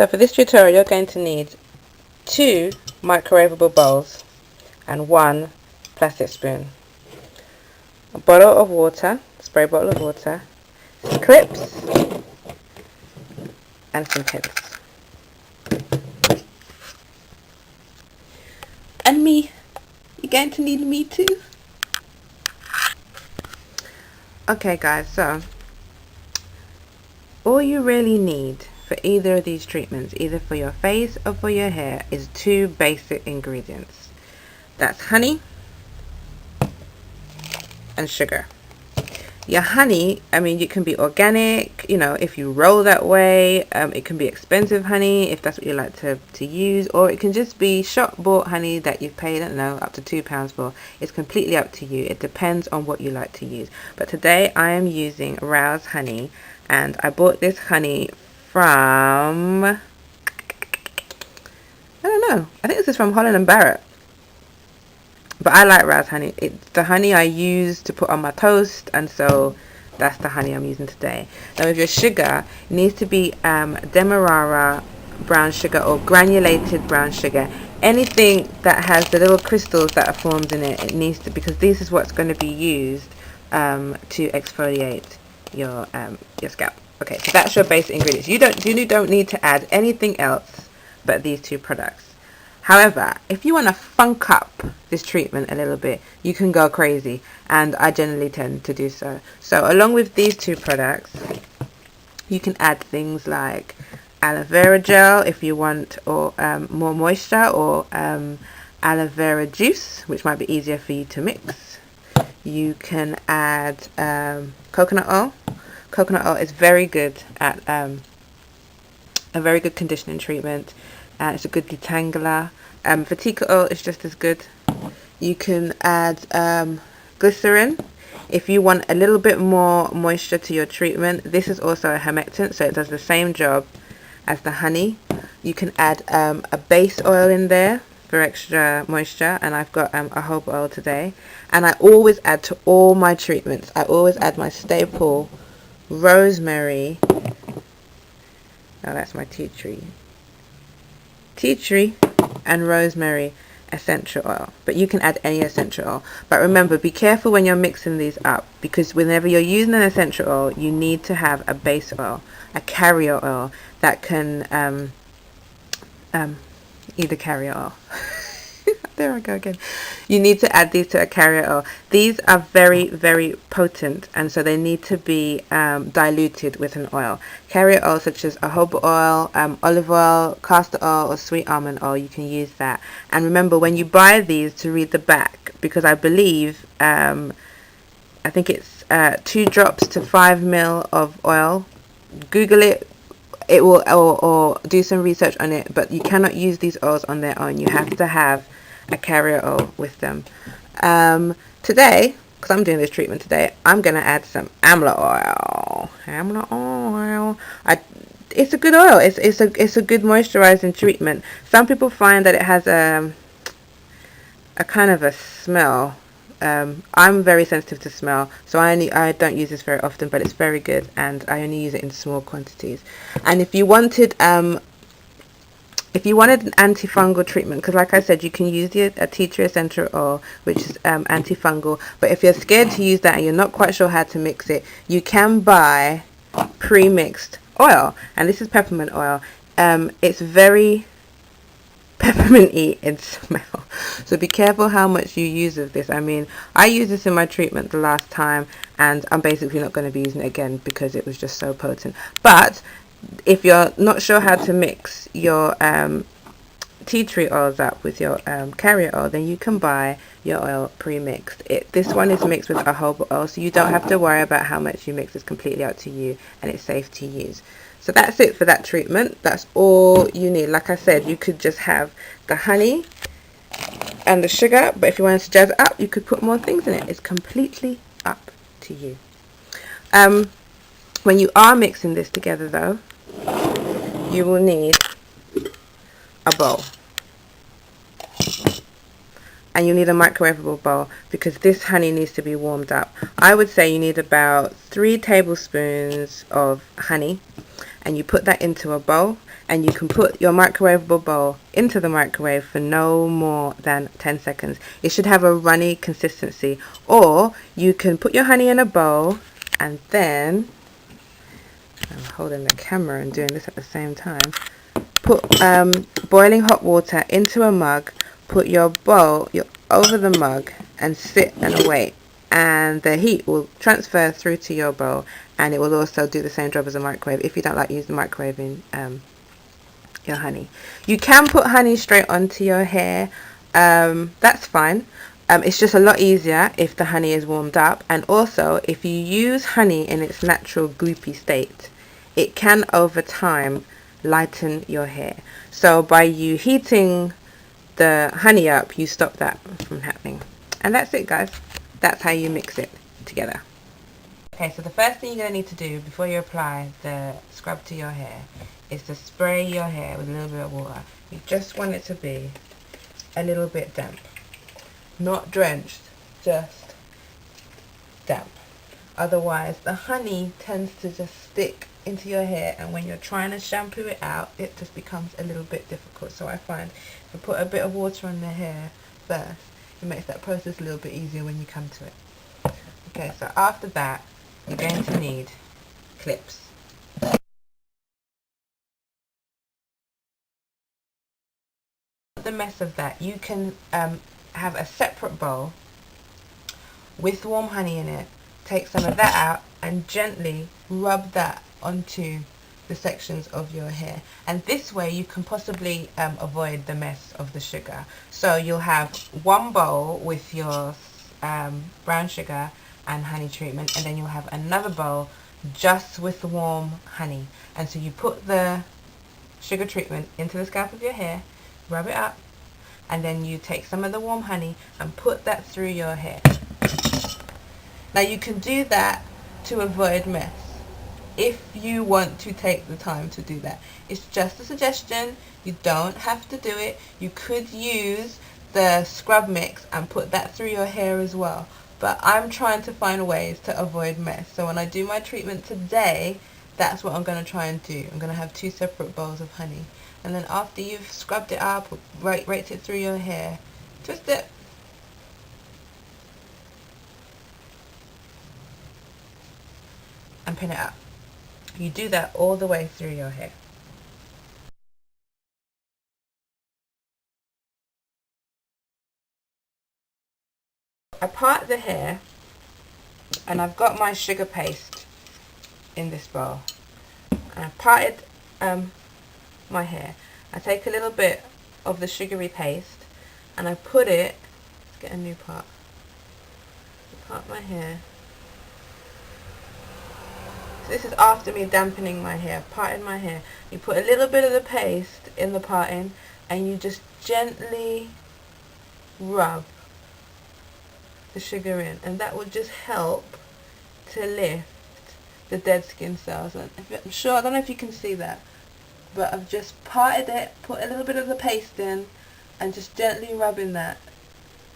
So for this tutorial you're going to need 2 microwavable bowls and 1 plastic spoon, a bottle of water, spray bottle of water, some clips and some pins. And me. You're going to need me too. Okay guys, so all you really need for either of these treatments, either for your face or for your hair, is 2 basic ingredients. That's honey and sugar. Your honey, I mean, it can be organic, you know, if you roll that way. It can be expensive honey if that's what you like to use, or it can just be shop bought honey that you've paid, I don't know, up to £2 for. It's completely up to you. It depends on what you like to use. But today I am using Rouse honey, and I bought this honey from, I don't know, I think this is from Holland & Barrett. But I like Rouse honey. It's the honey I use to put on my toast, and so that's the honey I'm using today. Now with your sugar, it needs to be Demerara brown sugar or granulated brown sugar. Anything that has the little crystals that are formed in it, it needs to, because this is what's going to be used to exfoliate your scalp. Okay, so that's your basic ingredients. You don't need to add anything else but these 2 products. However, if you want to funk up this treatment a little bit, you can go crazy, and I generally tend to do so. So along with these 2 products, you can add things like aloe vera gel if you want, or more moisture, or aloe vera juice, which might be easier for you to mix. You can add coconut oil. Coconut oil is very good at a very good conditioning treatment. It's a good detangler. Vatika oil is just as good. You can add glycerin if you want a little bit more moisture to your treatment. This is also a humectant, so it does the same job as the honey. You can add a base oil in there for extra moisture, and I've got a jojoba oil today. And I always add to all my treatments, I always add my staple rosemary. Now that's my tea tree and rosemary essential oil, but you can add any essential oil. But remember, be careful when you're mixing these up, because whenever you're using an essential oil, you need to have a base oil, a carrier oil that can either carrier oil there I go again. You need to add these to a carrier oil. These are very, very potent, and so they need to be diluted with an oil. Carrier oil such as jojoba oil, olive oil, castor oil, or sweet almond oil, you can use that. And remember, when you buy these, to read the back, because I believe I think it's 2 drops to 5 ml of oil. Google it. It will, or do some research on it, but you cannot use these oils on their own. You have to have a carrier oil with them. Today, because I'm doing this treatment today, I'm going to add some amla oil. It's a good oil. It's a good moisturizing treatment. Some people find that it has a kind of a smell. I'm very sensitive to smell, so I don't use this very often, but it's very good, and I only use it in small quantities. And if you wanted an antifungal treatment, because like I said, you can use a tea tree essential oil, which is antifungal, but if you're scared to use that and you're not quite sure how to mix it, you can buy pre-mixed oil, and this is peppermint oil. It's very pepperminty in smell, so be careful how much you use of this. I mean, I used this in my treatment the last time, and I'm basically not going to be using it again because it was just so potent. But if you're not sure how to mix your tea tree oils up with your carrier oil, then you can buy your oil pre-mixed. This one is mixed with jojoba oil, so you don't have to worry about how much you mix. It's completely up to you, and it's safe to use. So that's it for that treatment. That's all you need. Like I said, you could just have the honey and the sugar, but if you wanted to jazz it up, you could put more things in it. It's completely up to you. When you are mixing this together though, you will need a bowl, and you need a microwavable bowl, because this honey needs to be warmed up. I would say you need about 3 tablespoons of honey, and you put that into a bowl, and you can put your microwavable bowl into the microwave for no more than 10 seconds. It should have a runny consistency. Or you can put your honey in a bowl, and then I'm holding the camera and doing this at the same time. Put boiling hot water into a mug, put your bowl over the mug, and sit and wait. And the heat will transfer through to your bowl, and it will also do the same job as a microwave if you don't like using microwaving your honey. You can put honey straight onto your hair. That's fine. It's just a lot easier if the honey is warmed up, and also if you use honey in its natural gloopy state, it can over time lighten your hair. So by you heating the honey up, you stop that from happening. And that's it, guys. That's how you mix it together. Okay, so the first thing you're going to need to do before you apply the scrub to your hair is to spray your hair with a little bit of water. You just want it to be a little bit damp. Not drenched, just damp. Otherwise, the honey tends to just stick into your hair, and when you're trying to shampoo it out, it just becomes a little bit difficult. So I find if you put a bit of water on the hair first, it makes that process a little bit easier when you come to it. Okay, so after that, you're going to need clips. The mess of that, you can have a separate bowl with warm honey in it, take some of that out and gently rub that onto the sections of your hair, and this way you can possibly avoid the mess of the sugar. So you'll have one bowl with your brown sugar and honey treatment, and then you'll have another bowl just with the warm honey. And so you put the sugar treatment into the scalp of your hair, rub it up, and then you take some of the warm honey and put that through your hair. Now you can do that to avoid mess if you want to take the time to do that. It's just a suggestion. You don't have to do it. You could use the scrub mix and put that through your hair as well. But I'm trying to find ways to avoid mess. So when I do my treatment today, that's what I'm going to try and do. I'm going to have 2 separate bowls of honey. And then after you've scrubbed it up, raked it through your hair, twist it. And pin it up. You do that all the way through your hair. I part the hair, and I've got my sugar paste in this bowl. And I've parted my hair. I take a little bit of the sugary paste and I put it, let's get a new part. I part my hair. So this is after me dampening my hair, parting my hair. You put a little bit of the paste in the parting and you just gently rub the sugar in, and that will just help to lift the dead skin cells. And I'm sure, I don't know if you can see that, but I've just parted it, put a little bit of the paste in, and just gently rubbing that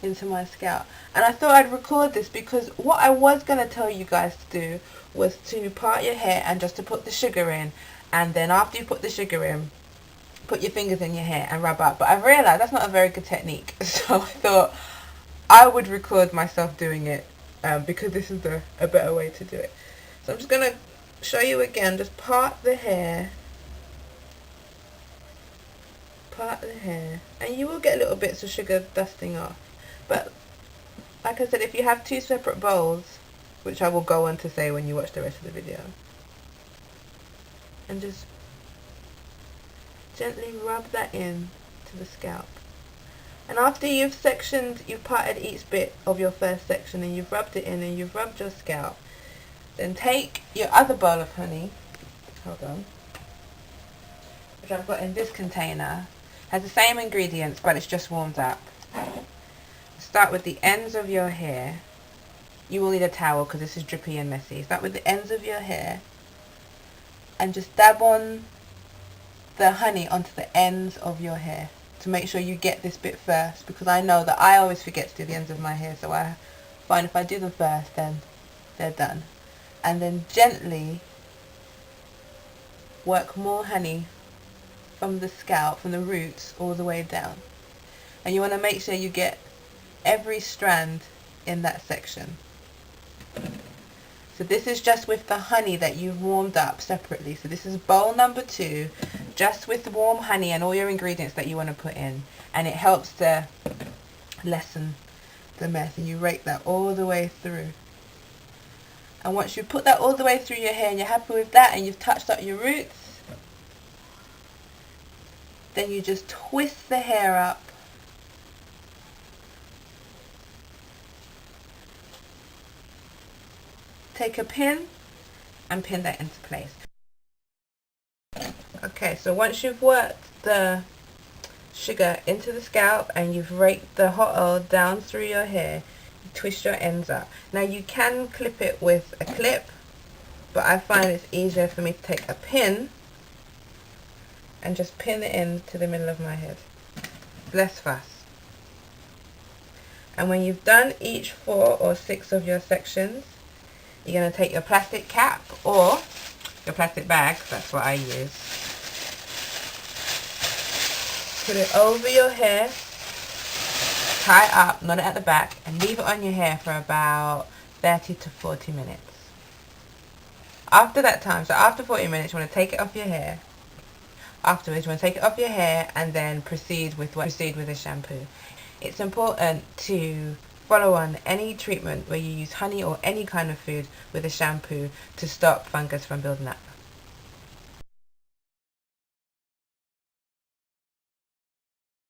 into my scalp. And I thought I'd record this because what I was going to tell you guys to do was to part your hair and just to put the sugar in, and then after you put the sugar in, put your fingers in your hair and rub up. But I've realised that's not a very good technique, so I thought I would record myself doing it because this is a better way to do it. So I'm just going to show you again. Just part the hair, and you will get little bits of sugar dusting off. But like I said, if you have 2 separate bowls, which I will go on to say when you watch the rest of the video, and just gently rub that in to the scalp. And after you've parted each bit of your first section and you've rubbed it in and you've rubbed your scalp, then take your other bowl of honey, hold on, which I've got in this container, has the same ingredients but it's just warmed up. Start with the ends of your hair. You will need a towel because this is drippy and messy. Start with the ends of your hair and just dab on the honey onto the ends of your hair to make sure you get this bit first, because I know that I always forget to do the ends of my hair, so I find if I do them first then they're done. And then gently work more honey from the scalp, from the roots, all the way down. And you want to make sure you get every strand in that section. So this is just with the honey that you've warmed up separately. So this is bowl number 2, just with the warm honey and all your ingredients that you want to put in. And it helps to lessen the mess. And you rake that all the way through. And once you put that all the way through your hair and you're happy with that and you've touched up your roots, then you just twist the hair up. Take a pin and pin that into place. Okay, so once you've worked the sugar into the scalp and you've raked the hot oil down through your hair, you twist your ends up. Now you can clip it with a clip, but I find it's easier for me to take a pin and just pin it into the middle of my head. Less fuss. And when you've done each 4 or 6 of your sections, you're going to take your plastic cap or your plastic bag, that's what I use. Put it over your hair, tie it up, knot it at the back, and leave it on your hair for about 30 to 40 minutes. After that time, so after 40 minutes, you want to take it off your hair. Afterwards, you want to take it off your hair and then proceed with a shampoo. It's important to follow on any treatment where you use honey or any kind of food with a shampoo to stop fungus from building up.